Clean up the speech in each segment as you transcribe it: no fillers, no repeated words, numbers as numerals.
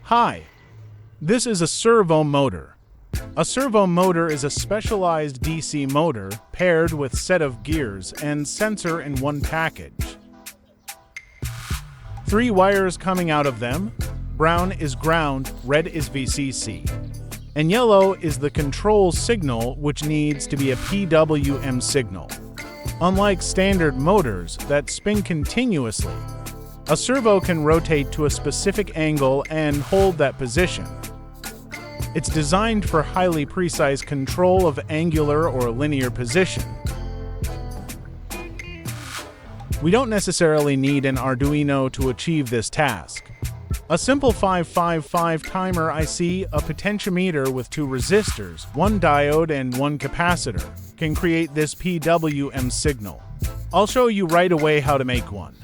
Hi, this is a servo motor. A servo motor is a specialized DC motor paired with set of gears and sensor in one package. 3 wires coming out of them. Brown is ground, red is VCC, and yellow is the control signal, which needs to be a PWM signal. Unlike standard motors that spin continuously, a servo can rotate to a specific angle and hold that position. It's designed for highly precise control of angular or linear position. We don't necessarily need an Arduino to achieve this task. A simple 555 timer IC, a potentiometer with 2 resistors, 1 diode and 1 capacitor, can create this PWM signal. I'll show you right away how to make one.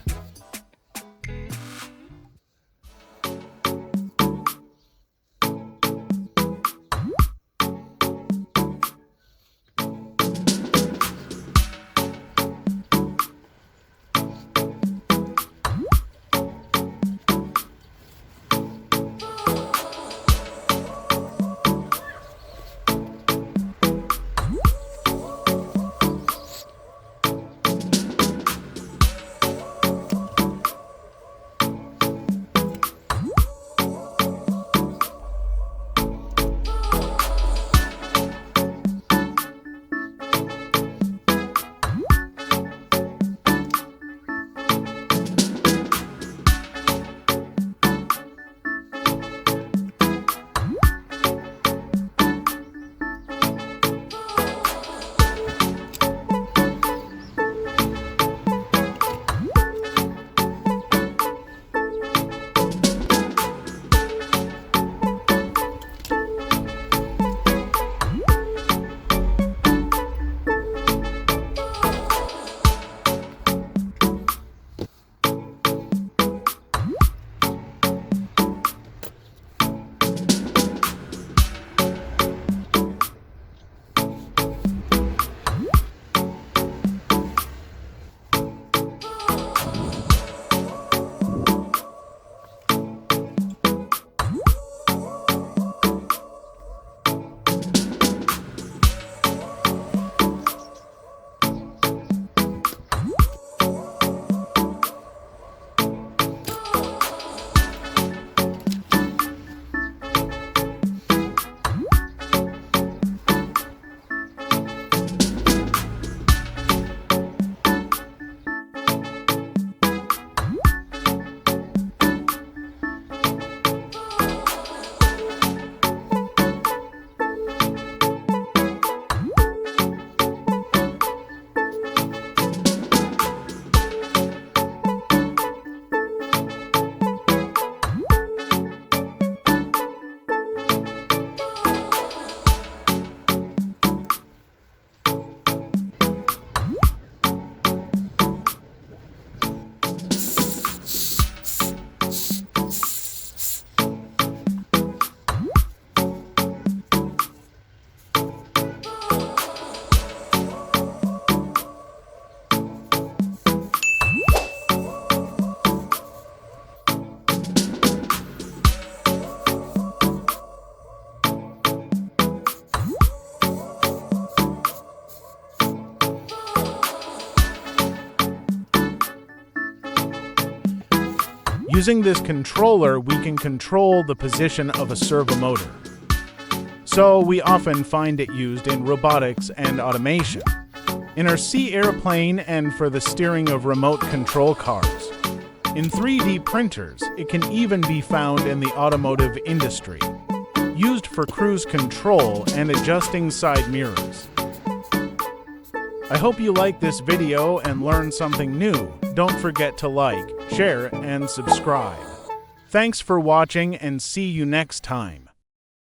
Using this controller, we can control the position of a servo motor. So we often find it used in robotics and automation, in our sea airplane and for the steering of remote control cars. In 3D printers, it can even be found in the automotive industry, used for cruise control and adjusting side mirrors. I hope you like this video and learned something new. Don't forget to like, share, and subscribe. Thanks for watching and see you next time.